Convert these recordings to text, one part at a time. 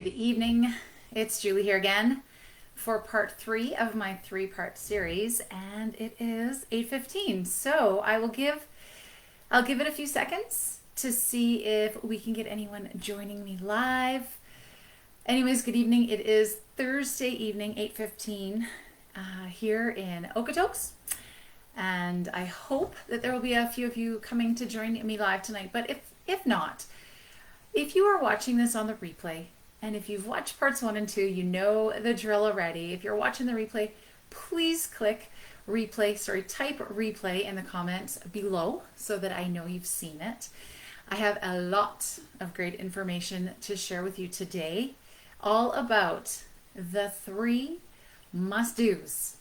Good evening. It's Julie here again for part 3 of my 3-part series, and it is 8:15. So I'll give it a few seconds to see if we can get anyone joining me live. Anyways, good evening. It is Thursday evening, 8:15, here in Okotoks. And I hope that there will be a few of you coming to join me live tonight. But if not, if you are watching this on the replay, and if you've watched parts 1 and 2, you know the drill already. If you're watching the replay, please type replay in the comments below so that I know you've seen it. I have a lot of great information to share with you today, all about the 3 must-dos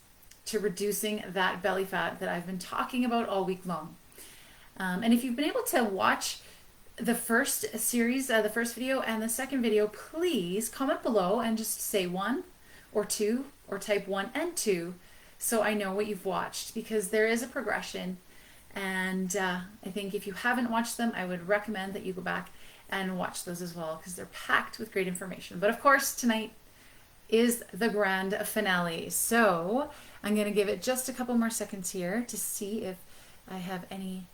to reducing that belly fat that I've been talking about all week long. And if you've been able to watch the first series, the first video and the second video, please comment below and just say 1 or 2 or type 1 and 2 so I know what you've watched, because there is a progression. And I think if you haven't watched them, I would recommend that you go back and watch those as well, because they're packed with great information. But of course, tonight is the grand finale. So I'm going to give it just a couple more seconds here to see if I have any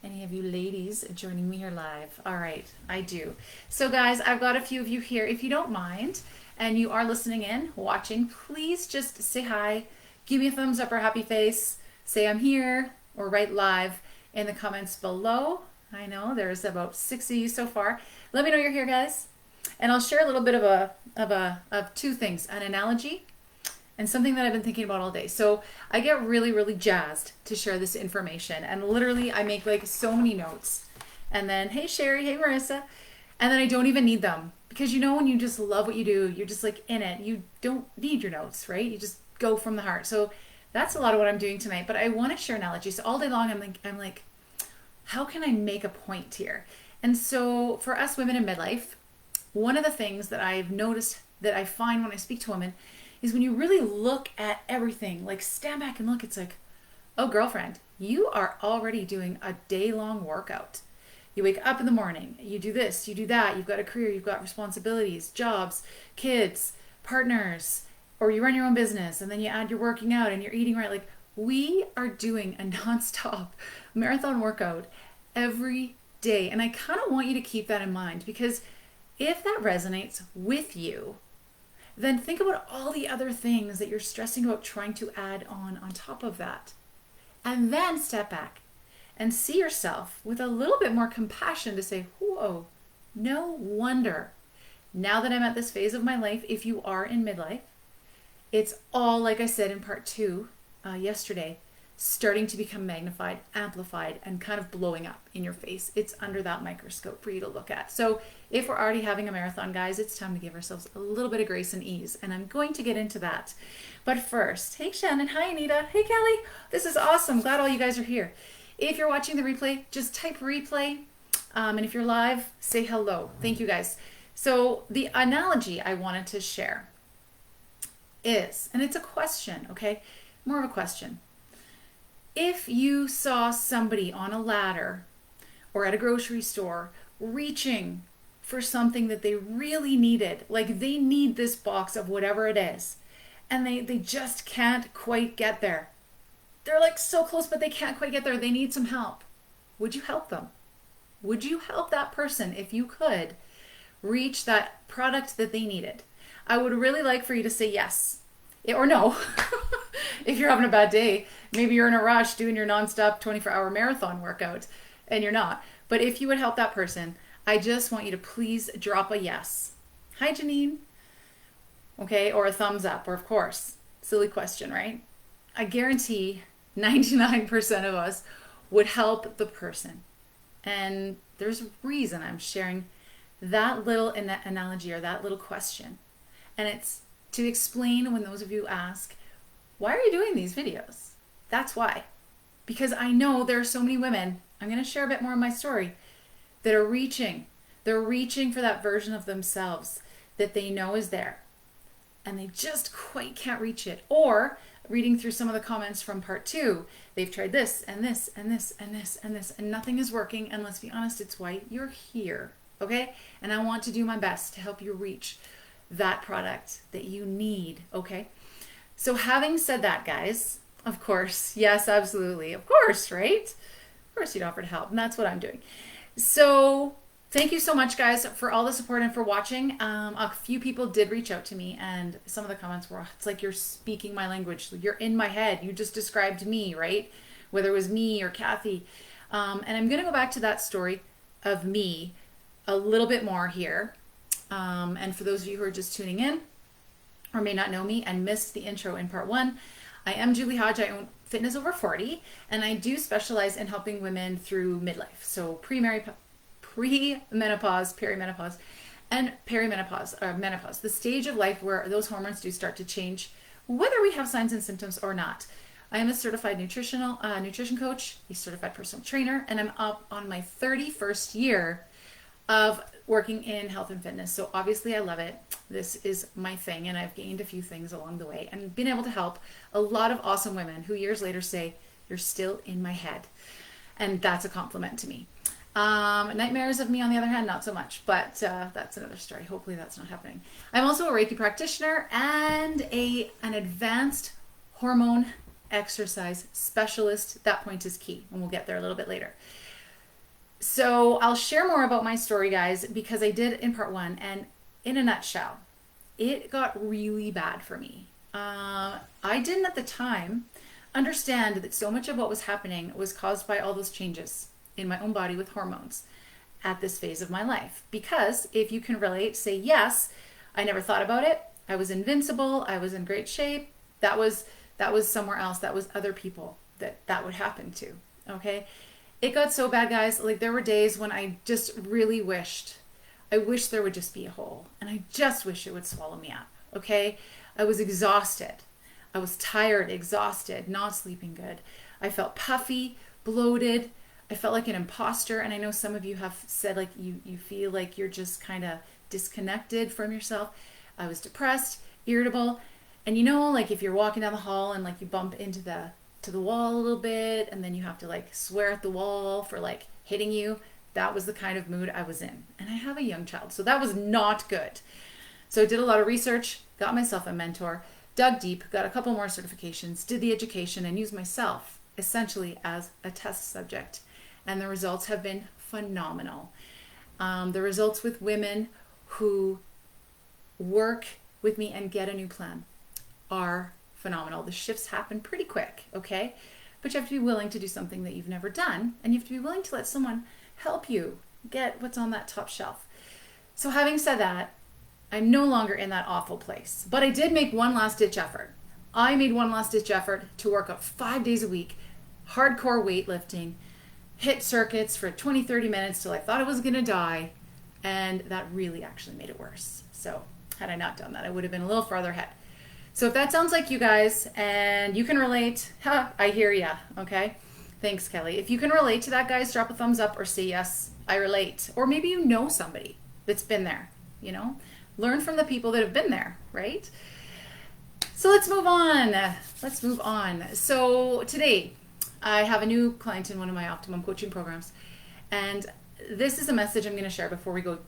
of you ladies joining me here live. All right, I do. So guys, I've got a few of you here. If you don't mind, and you are listening in, watching, please just say hi, give me a thumbs up or happy face, say I'm here, or write live in the comments below. I know there's about 6 of you so far. Let me know you're here, guys. And I'll share a little bit of 2 things, an analogy and something that I've been thinking about all day. So I get really, really jazzed to share this information. And literally I make like so many notes. And then, hey Sherry, hey Marissa. And then I don't even need them. Because you know when you just love what you do, you're just like in it. You don't need your notes, right? You just go from the heart. So that's a lot of what I'm doing tonight. But I want to share analogies. So all day long I'm like, how can I make a point here? And so for us women in midlife, one of the things that I've noticed that I find when I speak to women is when you really look at everything, like stand back and look, it's like, oh girlfriend, you are already doing a day-long workout. You wake up in the morning, you do this, you do that, you've got a career, you've got responsibilities, jobs, kids, partners, or you run your own business, and then you add your working out and you're eating right. Like, we are doing a nonstop marathon workout every day. And I kind of want you to keep that in mind, because if that resonates with you, then think about all the other things that you're stressing about trying to add on top of that. And then step back and see yourself with a little bit more compassion to say, whoa, no wonder. Now that I'm at this phase of my life, if you are in midlife, it's all, like I said in part 2 yesterday, starting to become magnified, amplified, and kind of blowing up in your face. It's under that microscope for you to look at. So if we're already having a marathon, guys, it's time to give ourselves a little bit of grace and ease. And I'm going to get into that. But first, hey Shannon, hi Anita, hey Kelly. This is awesome. Glad all you guys are here. If you're watching the replay, just type replay. And if you're live, say hello. Thank you guys. So the analogy I wanted to share is, and it's a question, okay? More of a question. If you saw somebody on a ladder or at a grocery store reaching for something that they really needed, like they need this box of whatever it is, and they just can't quite get there. They're like so close, but they can't quite get there. They need some help. Would you help them? Would you help that person if you could reach that product that they needed? I would really like for you to say yes or no. If you're having a bad day, maybe you're in a rush doing your nonstop 24-hour marathon workout and you're not. But if you would help that person, I just want you to please drop a yes. Hi, Janine. Okay, or a thumbs up, or of course, silly question, right? I guarantee 99% of us would help the person. And there's a reason I'm sharing that little analogy or that little question. And it's to explain when those of you ask, why are you doing these videos? That's why. Because I know there are so many women, I'm going to share a bit more of my story, that are reaching. They're reaching for that version of themselves that they know is there. And they just quite can't reach it. Or, reading through some of the comments from part 2, they've tried this and this and this and this and this, and nothing is working. And let's be honest, it's why you're here. okay? And I want to do my best to help you reach that product that you need, okay? So having said that, guys, of course, yes, absolutely, of course, right? Of course you'd offer to help, and that's what I'm doing. So thank you so much, guys, for all the support and for watching. A few people did reach out to me, and some of the comments were, it's like you're speaking my language. You're in my head. You just described me, right? Whether it was me or Kathy. And I'm going to go back to that story of me a little bit more here. And for those of you who are just tuning in or may not know me and missed the intro in part 1, I am Julie Hodge. I own Fitness Over 40, and I do specialize in helping women through midlife. So pre-menopause, perimenopause, and perimenopause, or menopause, the stage of life where those hormones do start to change, whether we have signs and symptoms or not. I am a certified nutrition coach, a certified personal trainer, and I'm up on my 31st year of working in health and fitness. So obviously I love it. This is my thing, and I've gained a few things along the way and been able to help a lot of awesome women who years later say, you're still in my head. And that's a compliment to me. Nightmares of me, on the other hand, not so much, but that's another story. Hopefully that's not happening. I'm also a Reiki practitioner and an advanced hormone exercise specialist. That point is key, and we'll get there a little bit later. So I'll share more about my story, guys, because I did in part 1, and in a nutshell, it got really bad for me. I didn't at the time understand that so much of what was happening was caused by all those changes in my own body with hormones at this phase of my life. Because if you can relate, say yes, I never thought about it. I was invincible. I was in great shape. That was somewhere else. That was other people that would happen to. Okay. It got so bad, guys. Like, there were days when I just really I wish there would just be a hole, and I just wish it would swallow me up. Okay. I was exhausted. I was tired, exhausted, not sleeping good. I felt puffy, bloated. I felt like an imposter. And I know some of you have said, like, you feel like you're just kind of disconnected from yourself. I was depressed, irritable. And like if you're walking down the hall and like you bump into the wall a little bit, and then you have to like swear at the wall for like hitting you. That was the kind of mood I was in. And I have a young child, so that was not good. So I did a lot of research, got myself a mentor, dug deep, got a couple more certifications, did the education, and used myself essentially as a test subject. And the results have been phenomenal. The results with women who work with me and get a new plan are phenomenal. The shifts happen pretty quick, okay? But you have to be willing to do something that you've never done, and you have to be willing to let someone help you get what's on that top shelf. So having said that, I'm no longer in that awful place, but I did make one last ditch effort. I made one last ditch effort to work out 5 days a week, hardcore weightlifting, hit circuits for 20, 30 minutes till I thought I was gonna die, and that really actually made it worse. So had I not done that, I would have been a little farther ahead. So if that sounds like you guys and you can relate, I hear ya, okay? Thanks, Kelly. If you can relate to that, guys, drop a thumbs up or say, yes, I relate. Or maybe you know somebody that's been there, Learn from the people that have been there, right? So let's move on. So today, I have a new client in one of my Optimum coaching programs. And this is a message I'm going to share before we go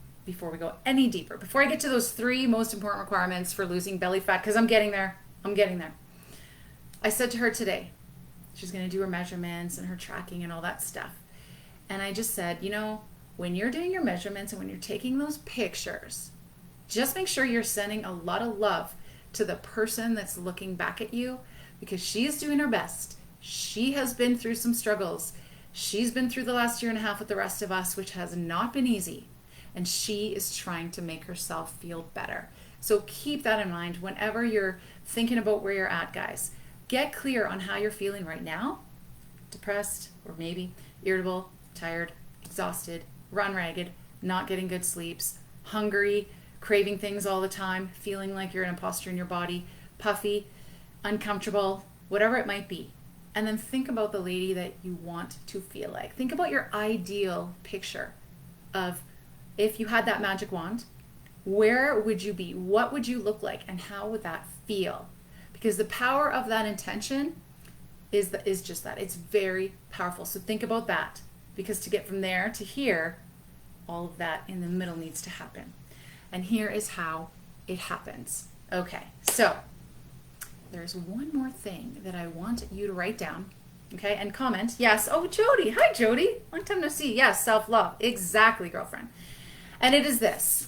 any deeper, before I get to those 3 most important requirements for losing belly fat, because I'm getting there. I said to her today, she's going to do her measurements and her tracking and all that stuff. And I just said, when you're doing your measurements and when you're taking those pictures, just make sure you're sending a lot of love to the person that's looking back at you, because she's doing her best. She has been through some struggles. She's been through the last 1.5 years with the rest of us, which has not been easy. And she is trying to make herself feel better. So keep that in mind whenever you're thinking about where you're at, guys. Get clear on how you're feeling right now. Depressed, or maybe irritable, tired, exhausted, run ragged, not getting good sleeps, hungry, craving things all the time, feeling like you're an imposter in your body, puffy, uncomfortable, whatever it might be. And then think about the lady that you want to feel like. Think about your ideal picture of, if you had that magic wand, where would you be? What would you look like? And how would that feel? Because the power of that intention is just that. It's very powerful. So think about that. Because to get from there to here, all of that in the middle needs to happen. And here is how it happens. Okay, so there's one more thing that I want you to write down, okay, and comment. Yes, oh, Jody, hi, Jody. Long time no see. Yes, self-love. Exactly, girlfriend. And it is this.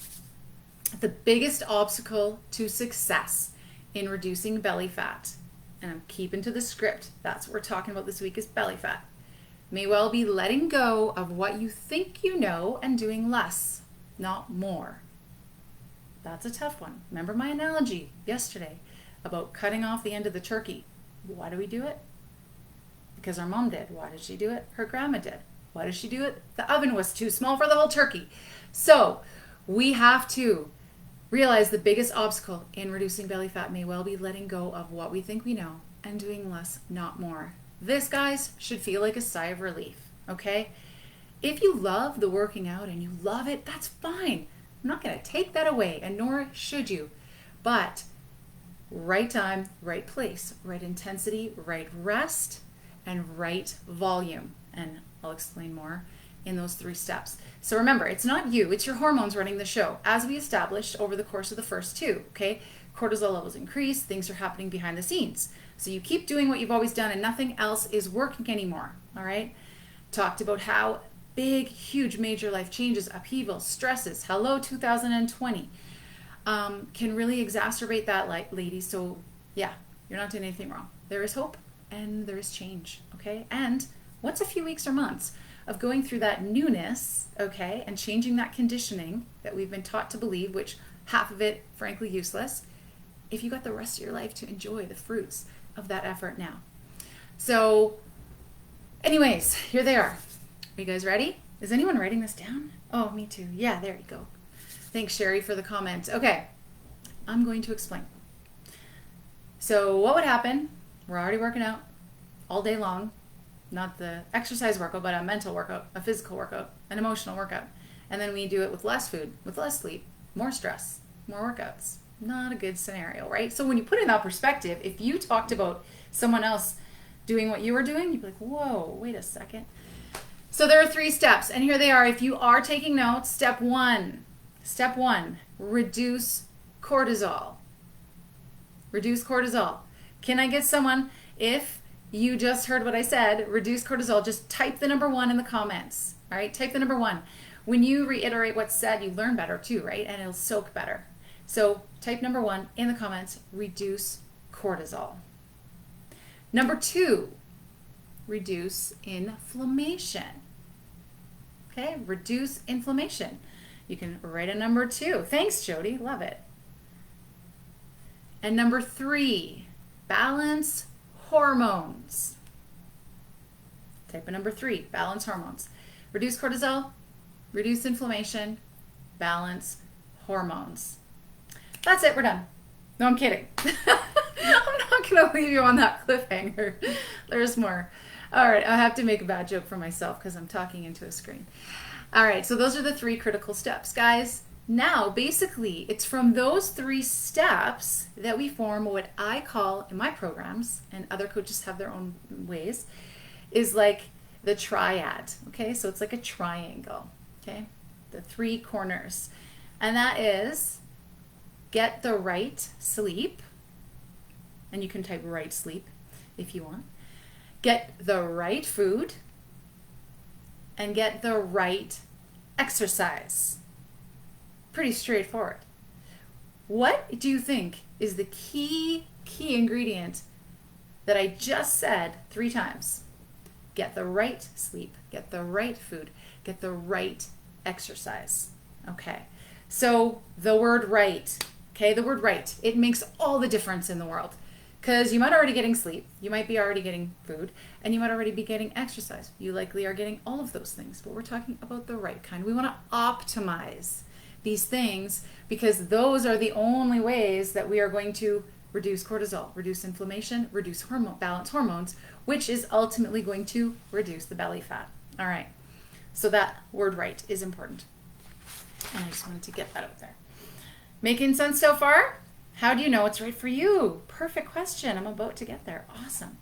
The biggest obstacle to success in reducing belly fat, and I'm keeping to the script, that's what we're talking about this week is belly fat, may well be letting go of what you think you know and doing less, not more. That's a tough one. Remember my analogy yesterday about cutting off the end of the turkey. Why do we do it? Because our mom did. Why did she do it? Her grandma did. Why did she do it? The oven was too small for the whole turkey. So we have to realize the biggest obstacle in reducing belly fat may well be letting go of what we think we know and doing less, not more. This, guys, should feel like a sigh of relief, okay? If you love the working out and you love it, that's fine. I'm not going to take that away, and nor should you. But right time, right place, right intensity, right rest, and right volume. And I'll explain more in those 3 steps. So remember, it's not you, it's your hormones running the show, as we established over the course of the first 2, okay? Cortisol levels increase, things are happening behind the scenes. So you keep doing what you've always done and nothing else is working anymore, all right? Talked about how big, huge, major life changes, upheavals, stresses, hello 2020, can really exacerbate that, like, ladies. So yeah, you're not doing anything wrong. There is hope and there is change, okay? And what's a few weeks or months of going through that newness, okay, and changing that conditioning that we've been taught to believe, which half of it, frankly, useless, if you got the rest of your life to enjoy the fruits of that effort now. So anyways, here they are. Are you guys ready? Is anyone writing this down? Oh, me too. Yeah, there you go. Thanks, Sherry, for the comment. Okay, I'm going to explain. So what would happen? We're already working out all day long. Not the exercise workout, but a mental workout, a physical workout, an emotional workout. And then we do it with less food, with less sleep, more stress, more workouts. Not a good scenario, right? So when you put it in that perspective, if you talked about someone else doing what you were doing, you'd be like, whoa, wait a second. So there are 3 steps, and here they are. If you are taking notes, step 1, reduce cortisol. Reduce cortisol. Can I get someone, if you just heard what I said, reduce cortisol, just type the number 1 in the comments, all right? Type the number 1. When you reiterate what's said, you learn better too, right? And it'll soak better. So type number 1 in the comments, reduce cortisol. Number 2, reduce inflammation. Okay, reduce inflammation. You can write a number 2. Thanks, Jody, love it. And number 3, balance hormones. Type of number 3, balance hormones. Reduce cortisol, reduce inflammation, balance hormones. That's it, we're done. No, I'm kidding. I'm not going to leave you on that cliffhanger. There's more. All right, I have to make a bad joke for myself because I'm talking into a screen. All right, so those are the 3 critical steps, guys. Now, basically, it's from those 3 steps that we form what I call in my programs, and other coaches have their own ways, is like the triad, okay? So it's like a triangle, okay? The 3 corners. And that is get the right sleep, and you can type right sleep if you want. Get the right food, and get the right exercise. Pretty straightforward. What do you think is the key ingredient that I just said 3 times? Get the right sleep, get the right food, get the right exercise. Okay, so the word right, okay, the word right, it makes all the difference in the world. Because you might already getting sleep, you might be already getting food, and you might already be getting exercise. You likely are getting all of those things, but we're talking about the right kind. We want to optimize these things because those are the only ways that we are going to reduce cortisol, reduce inflammation, reduce balance hormones, which is ultimately going to reduce the belly fat. All right, so that word right is important. And I just wanted to get that out there. Making sense so far? How do you know it's right for you? Perfect question. I'm about to get there. Awesome.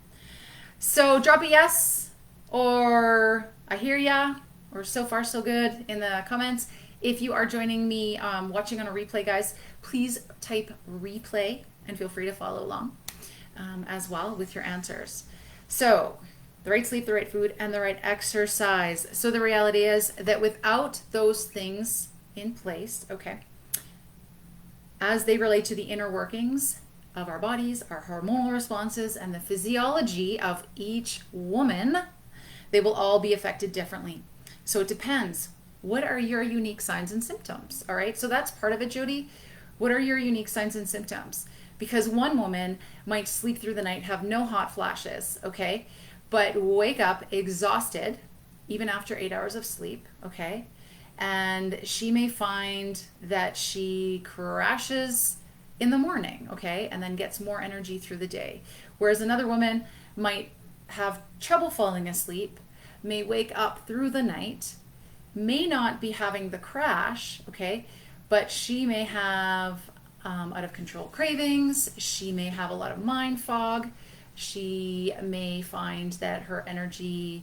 So drop a yes or I hear ya or so far so good in the comments. If you are joining me watching on a replay, guys, please type replay and feel free to follow along as well with your answers. So the right sleep, the right food, and the right exercise. So the reality is that without those things in place, okay, as they relate to the inner workings of our bodies, our hormonal responses, and the physiology of each woman, they will all be affected differently. So it depends. What are your unique signs and symptoms? All right, so that's part of it, Jody. What are your unique signs and symptoms? Because one woman might sleep through the night, have no hot flashes, okay, but wake up exhausted even after 8 hours of sleep, okay? And she may find that she crashes in the morning, okay, and then gets more energy through the day. Whereas another woman might have trouble falling asleep, may wake up through the night, may not be having the crash, okay, but she may have out of control cravings, she may have a lot of mind fog, she may find that her energy,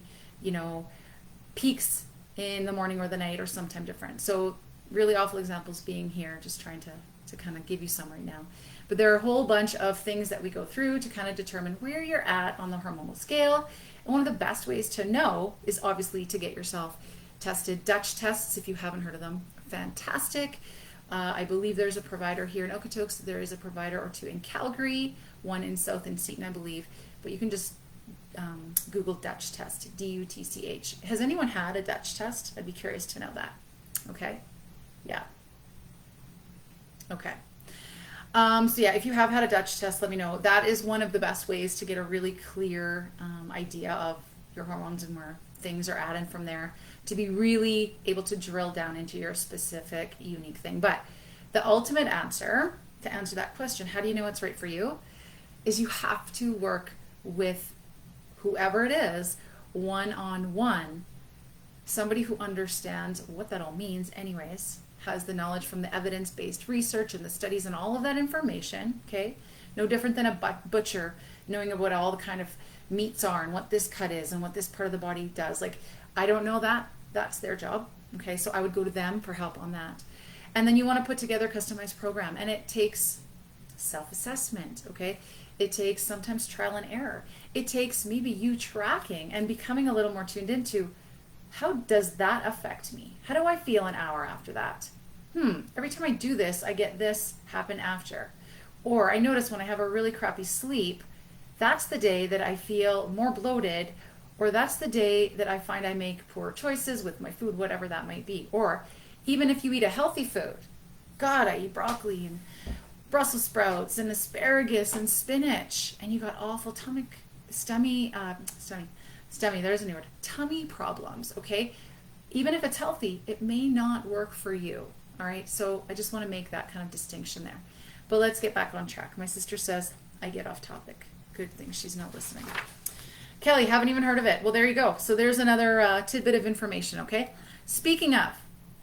peaks in the morning or the night or sometime different. So really awful examples being here, just trying to kind of give you some right now. But there are a whole bunch of things that we go through to kind of determine where you're at on the hormonal scale. And one of the best ways to know is obviously to get yourself tested. Dutch tests, if you haven't heard of them, fantastic. I believe there's a provider here in Okotoks. There is a provider or two in Calgary, one in South in Seton, I believe. But you can just Google Dutch test, D-U-T-C-H. Has anyone had a Dutch test? I'd be curious to know that. Okay. Yeah. Okay. So yeah, if you have had a Dutch test, let me know. That is one of the best ways to get a really clear idea of your hormones and where things are at, and from there to be really able to drill down into your specific unique thing. But the ultimate answer to answer that question, how do you know what's right for you, is you have to work with whoever it is one-on-one, somebody who understands what that all means anyways, has the knowledge from the evidence-based research and the studies and all of that information, okay? No different than a butcher knowing what all the kind of meats are and what this cut is and what this part of the body does. Like, I don't know that. That's their job, okay? So I would go to them for help on that. And then you want to put together a customized program, and it takes self-assessment, okay? It takes sometimes trial and error. It takes maybe you tracking and becoming a little more tuned into, how does that affect me? How do I feel an hour after that? Every time I do this, I get this happen after. Or I notice when I have a really crappy sleep, that's the day that I feel more bloated, or that's the day that I find I make poor choices with my food, whatever that might be. Or even if you eat a healthy food, God, I eat broccoli and Brussels sprouts and asparagus and spinach, and you got awful tummy problems, okay? Even if it's healthy, it may not work for you, all right? So I just want to make that kind of distinction there. But let's get back on track. My sister says I get off topic. Good thing she's not listening. Kelly, haven't even heard of it. Well, there you go. So there's another tidbit of information, okay? Speaking of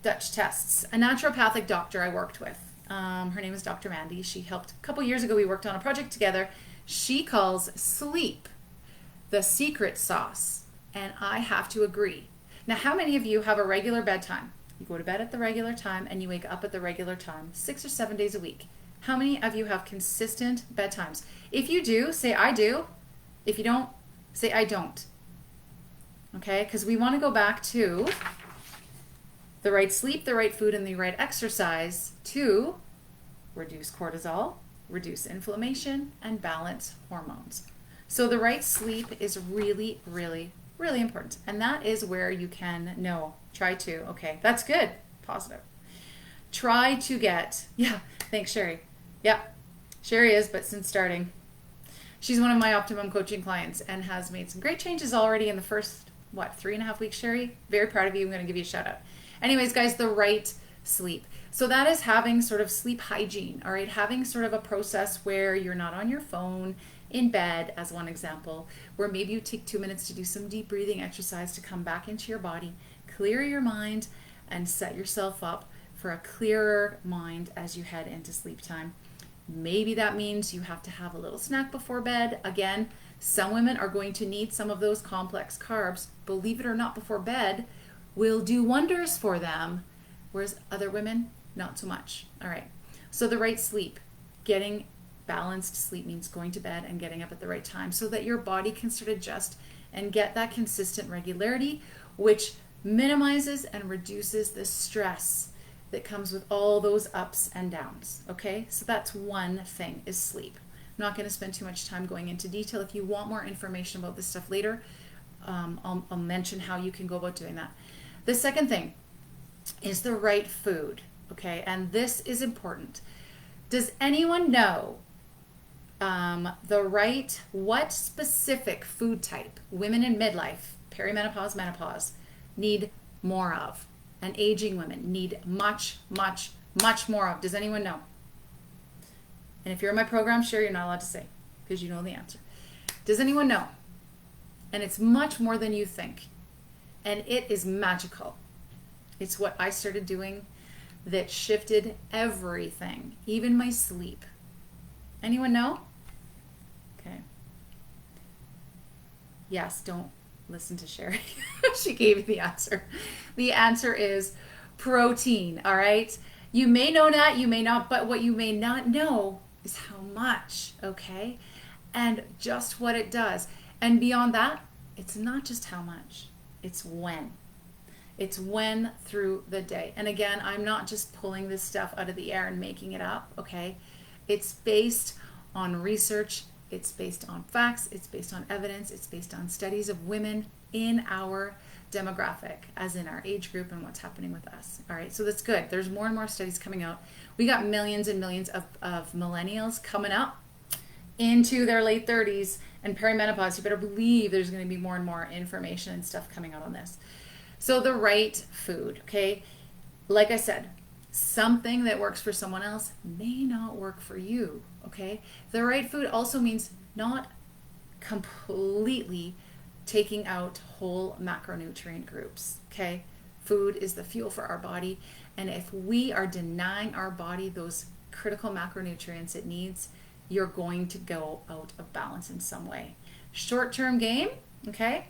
Dutch tests, a naturopathic doctor I worked with, her name is Dr. Mandy. She helped a couple years ago. We worked on a project together. She calls sleep the secret sauce, and I have to agree. Now, how many of you have a regular bedtime? You go to bed at the regular time and you wake up at the regular time, 6 or 7 days a week. How many of you have consistent bedtimes? If you do, say I do. If you don't, say I don't. Okay, because we want to go back to the right sleep, the right food, and the right exercise to reduce cortisol, reduce inflammation, and balance hormones. So the right sleep is really, really, really important. And that is where you can know. Try to. Okay, that's good. Positive. Try to get, yeah, thanks, Sherry. Yeah, Sherry is, but since starting. She's one of my Optimum coaching clients and has made some great changes already in the first, 3.5 weeks, Sherry? Very proud of you. I'm going to give you a shout out. Anyways, guys, the right sleep. So that is having sort of sleep hygiene, all right? Having sort of a process where you're not on your phone in bed, as one example, where maybe you take 2 minutes to do some deep breathing exercise to come back into your body, clear your mind, and set yourself up for a clearer mind as you head into sleep time. Maybe that means you have to have a little snack before bed. Again, some women are going to need some of those complex carbs, believe it or not, before bed, will do wonders for them, whereas other women, not so much. All right. So the right sleep, getting balanced sleep means going to bed and getting up at the right time so that your body can start to adjust and get that consistent regularity, which minimizes and reduces the stress that comes with all those ups and downs. Okay, so that's one thing, is sleep. I'm not going to spend too much time going into detail. If you want more information about this stuff later, I'll mention how you can go about doing that. The second thing is the right food. Okay, and this is important. Does anyone know what specific food type women in midlife, perimenopause, menopause, need more of, and aging women need much, much, much more of? Does anyone know? And if you're in my program, sure, you're not allowed to say because you know the answer. Does anyone know? And it's much more than you think. And it is magical. It's what I started doing that shifted everything, even my sleep. Anyone know? Okay. Yes, don't listen to Sherry. She gave you the answer. The answer is protein, all right? You may know that, you may not, but what you may not know is how much, okay? And just what it does. And beyond that, it's not just how much, it's when. It's when through the day. And again, I'm not just pulling this stuff out of the air and making it up, okay? It's based on research, it's based on facts, it's based on evidence, it's based on studies of women in our demographic, as in our age group and what's happening with us. All right, so that's good. There's more and more studies coming out. We got millions and millions of millennials coming up into their late 30s and perimenopause. You better believe there's going to be more and more information and stuff coming out on this. So the right food, okay? Like I said, something that works for someone else may not work for you, okay? The right food also means not completely taking out whole macronutrient groups, okay? Food is the fuel for our body, and if we are denying our body those critical macronutrients it needs, you're going to go out of balance in some way. Short-term gain, okay?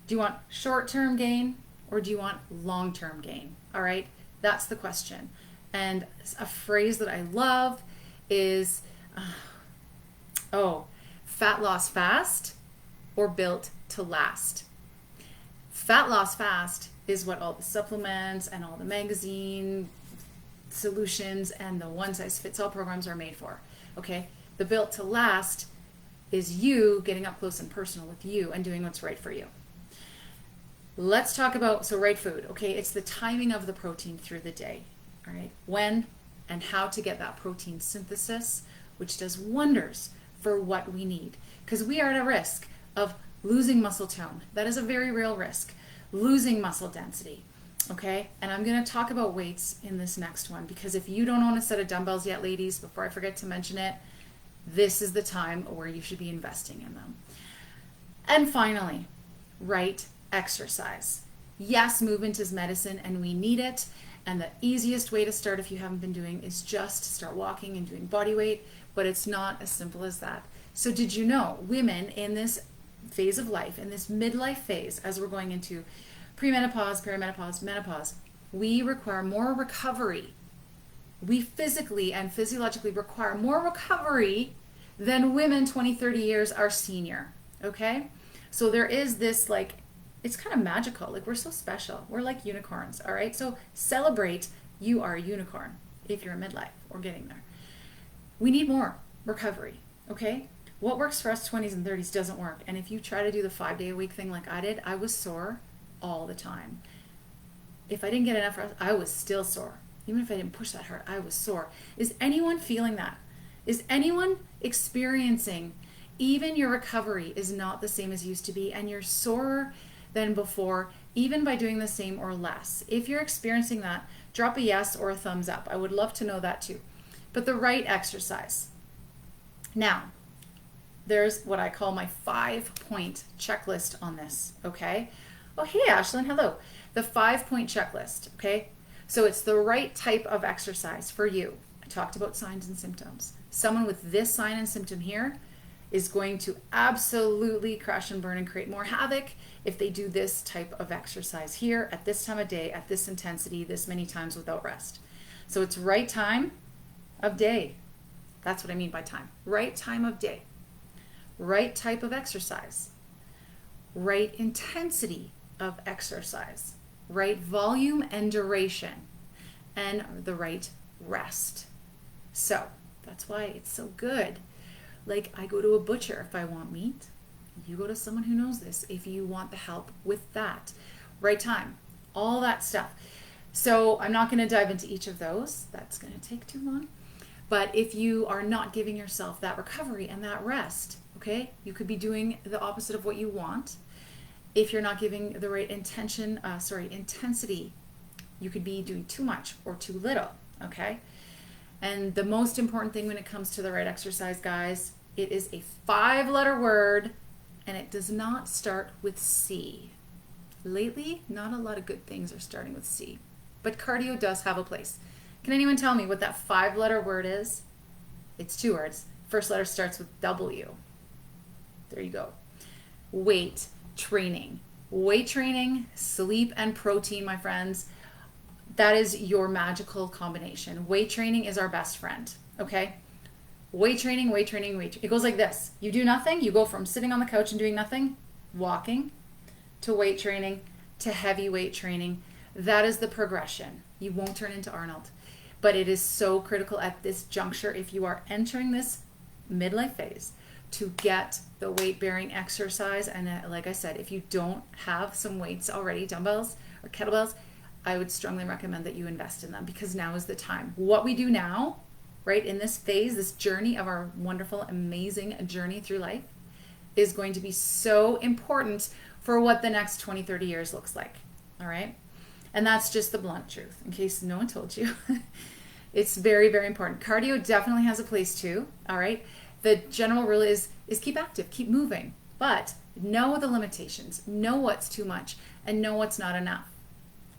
Do you want short-term gain or do you want long-term gain? All right, that's the question. And a phrase that I love is, fat loss fast or built to last. Fat loss fast is what all the supplements and all the magazine solutions and the one-size-fits-all programs are made for, okay? The built to last is you getting up close and personal with you and doing what's right for you. Let's talk about, right food, okay? It's the timing of the protein through the day, all right? When and how to get that protein synthesis, which does wonders for what we need. Because we are at a risk of losing muscle tone. That is a very real risk. Losing muscle density, okay? And I'm going to talk about weights in this next one, because if you don't own a set of dumbbells yet, ladies, before I forget to mention it, this is the time where you should be investing in them. And finally, right exercise. Yes, movement is medicine and we need it. And the easiest way to start, if you haven't been doing, is just start walking and doing body weight, but it's not as simple as that. So did you know women in this phase of life, in this midlife phase, as we're going into premenopause, perimenopause, menopause, we require more recovery. We physically and physiologically require more recovery than women 20, 30 years our senior, okay? So there is this, like, it's kind of magical. Like, we're so special. We're like unicorns, all right? So celebrate, you are a unicorn if you're in midlife or getting there. We need more recovery, okay? What works for us 20s and 30s doesn't work. And if you try to do the 5-day-a-week thing like I did, I was sore all the time. If I didn't get enough rest, I was still sore. Even if I didn't push that hard, I was sore. Is anyone feeling that? Is anyone experiencing even your recovery is not the same as it used to be and you're sorer than before, even by doing the same or less? If you're experiencing that, drop a yes or a thumbs up. I would love to know that too. But the right exercise. Now, there's what I call my 5-point checklist on this, okay? Oh, hey, Ashlyn, hello. The 5-point checklist, okay? So it's the right type of exercise for you. I talked about signs and symptoms. Someone with this sign and symptom here is going to absolutely crash and burn and create more havoc if they do this type of exercise here at this time of day, at this intensity, this many times without rest. So it's right time of day. That's what I mean by time. Right time of day. Right type of exercise. Right intensity of exercise. Right volume and duration. And the right rest. So that's why it's so good. Like, I go to a butcher if I want meat. You go to someone who knows this if you want the help with that. Right time. All that stuff. So I'm not going to dive into each of those. That's going to take too long. But if you are not giving yourself that recovery and that rest, okay, you could be doing the opposite of what you want. If you're not giving the right intensity, you could be doing too much or too little, okay? And the most important thing when it comes to the right exercise, guys, it is a 5-letter word, and it does not start with C. Lately, not a lot of good things are starting with C, but cardio does have a place. Can anyone tell me what that 5-letter word is? It's 2 words. First letter starts with W. There you go. Weight training. Weight training, sleep, and protein, my friends. That is your magical combination. Weight training is our best friend, okay? Weight training, weight training, weight training. It goes like this. You do nothing. You go from sitting on the couch and doing nothing, walking, to weight training, to heavy weight training. That is the progression. You won't turn into Arnold. But it is so critical at this juncture, if you are entering this midlife phase, to get the weight-bearing exercise. And like I said, if you don't have some weights already, dumbbells or kettlebells, I would strongly recommend that you invest in them, because now is the time. What we do now, right, in this phase, this journey of our wonderful, amazing journey through life, is going to be so important for what the next 20, 30 years looks like, all right? And that's just the blunt truth, in case no one told you. It's very, very important. Cardio definitely has a place too, all right? The general rule is keep active, keep moving, but know the limitations, know what's too much, and know what's not enough.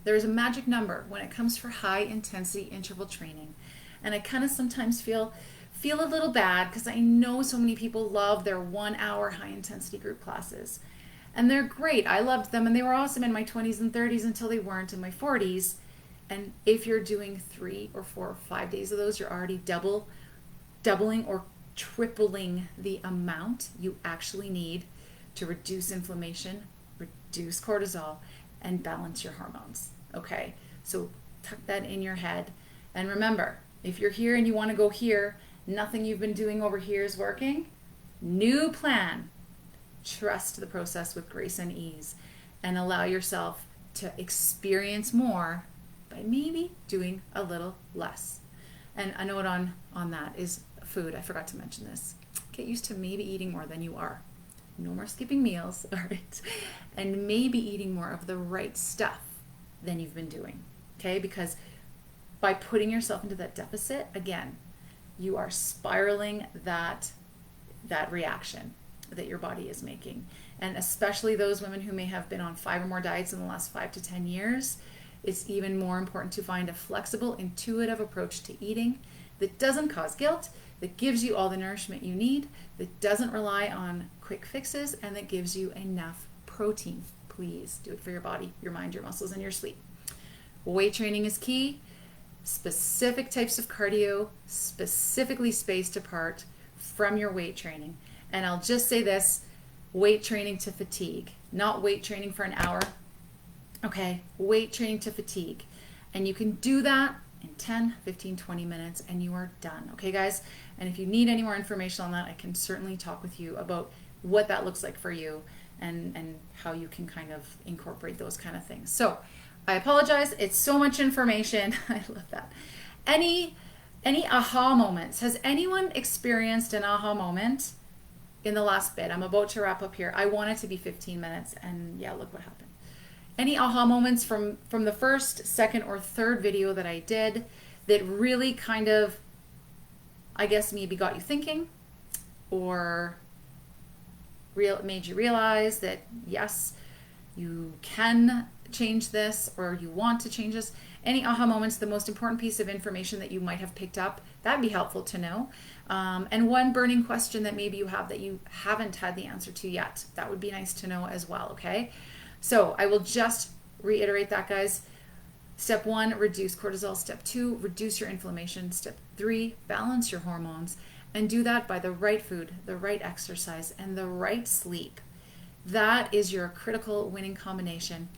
There's a magic number when it comes for high intensity interval training. And I kind of sometimes feel a little bad, because I know so many people love their 1-hour high intensity group classes. And they're great. I loved them, and they were awesome in my 20s and 30s until they weren't in my 40s. And if you're doing 3 or 4 or 5 days of those, you're already doubling or tripling the amount you actually need to reduce inflammation, reduce cortisol, and balance your hormones. Okay, so tuck that in your head. And remember, if you're here and you want to go here, nothing you've been doing over here is working. New plan. Trust the process with grace and ease, and allow yourself to experience more by maybe doing a little less. And a note on that is food. I forgot to mention this. Get used to maybe eating more than you are. No more skipping meals, all right? And maybe eating more of the right stuff than you've been doing, okay? Because by putting yourself into that deficit, again, you are spiraling that reaction that your body is making. And especially those women who may have been on 5 or more diets in the last 5 to 10 years, it's even more important to find a flexible, intuitive approach to eating that doesn't cause guilt, that gives you all the nourishment you need, that doesn't rely on quick fixes, and that gives you enough protein. Please do it for your body, your mind, your muscles, and your sleep. Weight training is key. Specific types of cardio, specifically spaced apart from your weight training. And I'll just say this, weight training to fatigue, not weight training for an hour. Okay, weight training to fatigue. And you can do that in 10, 15, 20 minutes and you are done. Okay, guys? And if you need any more information on that, I can certainly talk with you about what that looks like for you and how you can kind of incorporate those kind of things. So I apologize. It's so much information. I love that. Any aha moments? Has anyone experienced an aha moment in the last bit? I'm about to wrap up here. I want it to be 15 minutes, and yeah, look what happened. Any aha moments from the first, second, or third video that I did that really kind of, I guess, maybe got you thinking, or made you realize that yes, you can change this or you want to change this, any aha moments, the most important piece of information that you might have picked up, that'd be helpful to know. And one burning question that maybe you have that you haven't had the answer to yet, that would be nice to know as well, okay? So I will just reiterate that, guys. Step 1, reduce cortisol. Step 2, reduce your inflammation. Step 3, balance your hormones. And do that by the right food, the right exercise, and the right sleep. That is your critical winning combination.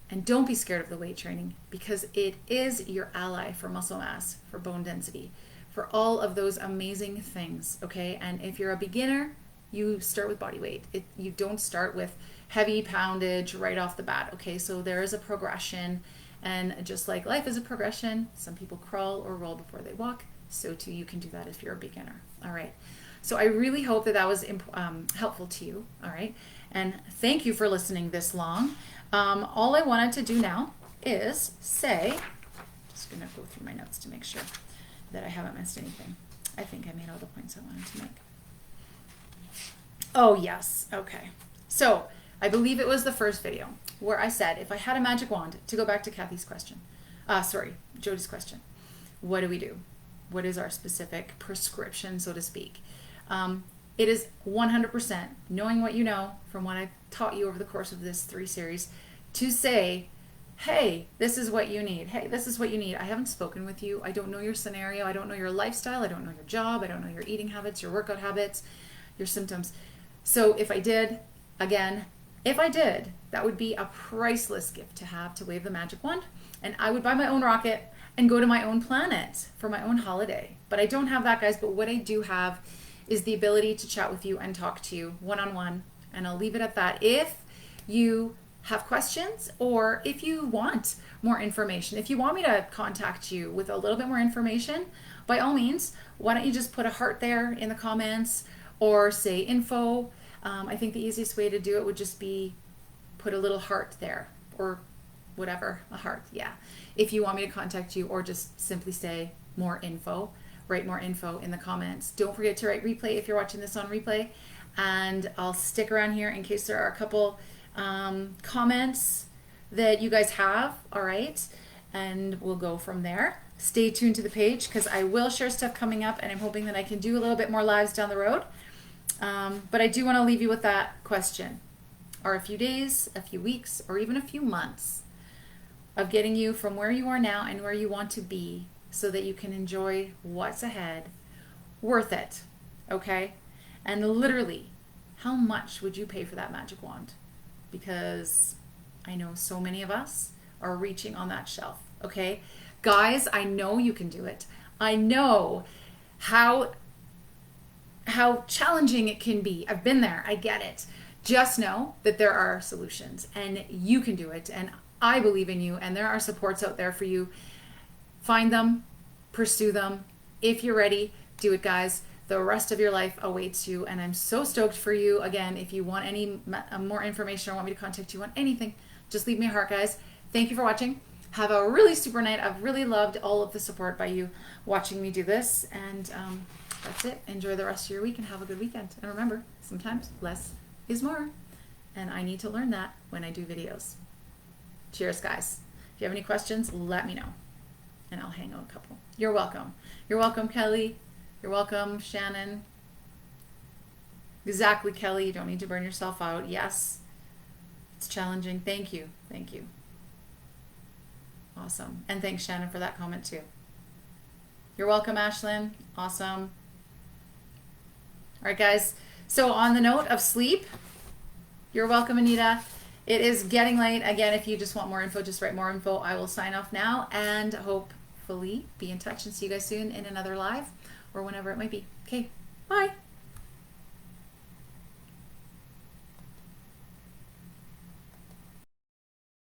And don't be scared of the weight training, because it is your ally for muscle mass, for bone density, for all of those amazing things, okay? And if you're a beginner, you start with body weight. You don't start with heavy poundage right off the bat, okay? So there is a progression, and just like life is a progression, some people crawl or roll before they walk, so too you can do that if you're a beginner, all right? So I really hope that that was helpful to you, all right? And thank you for listening this long. All I wanted to do now is say, just gonna go through my notes to make sure that I haven't missed anything. I think I made all the points I wanted to make. Oh yes, okay. So I believe it was the first video where I said, if I had a magic wand, to go back to Kathy's question, Jody's question, what do we do? What is our specific prescription, so to speak? It is 100% knowing what you know from what I've taught you over the course of this 3 series to say, hey, this is what you need. Hey, this is what you need. I haven't spoken with you. I don't know your scenario. I don't know your lifestyle. I don't know your job. I don't know your eating habits, your workout habits, your symptoms. So if I did, again, if I did, that would be a priceless gift to have, to wave the magic wand. And I would buy my own rocket and go to my own planet for my own holiday. But I don't have that, guys. But what I do have is the ability to chat with you and talk to you one-on-one. And I'll leave it at that. If you have questions, or if you want more information, if you want me to contact you with a little bit more information, by all means, why don't you just put a heart there in the comments, or say info. I think the easiest way to do it would just be put a little heart there, or whatever, a heart, yeah. If you want me to contact you, or just simply say more info, write more info in the comments. Don't forget to write replay if you're watching this on replay, and I'll stick around here in case there are a couple comments that you guys have, all right? And we'll go from there. Stay tuned to the page, because I will share stuff coming up, and I'm hoping that I can do a little bit more lives down the road. But I do want to leave you with that question. Are a few days, a few weeks, or even a few months of getting you from where you are now and where you want to be, so that you can enjoy what's ahead, worth it, okay? And literally, how much would you pay for that magic wand? Because I know so many of us are reaching on that shelf, okay? Guys, I know you can do it. I know how challenging it can be. I've been there, I get it. Just know that there are solutions, and you can do it, and I believe in you, and there are supports out there for you. Find them, pursue them. If you're ready, do it, guys. The rest of your life awaits you, and I'm so stoked for you. Again, if you want any more information or want me to contact you on anything, just leave me a heart, guys. Thank you for watching. Have a really super night. I've really loved all of the support by you watching me do this, and that's it. Enjoy the rest of your week and have a good weekend. And remember, sometimes less is more, and I need to learn that when I do videos. Cheers, guys. If you have any questions, let me know, and I'll hang out a couple. You're welcome. You're welcome, Kelly. You're welcome, Shannon. Exactly, Kelly. You don't need to burn yourself out. Yes, it's challenging. Thank you. Thank you. Awesome. And thanks, Shannon, for that comment too. You're welcome, Ashlyn. Awesome. All right, guys. So on the note of sleep, you're welcome, Anita. It is getting late. Again, if you just want more info, just write more info. I will sign off now, and hopefully be in touch and see you guys soon in another live or whenever it might be. Okay, bye.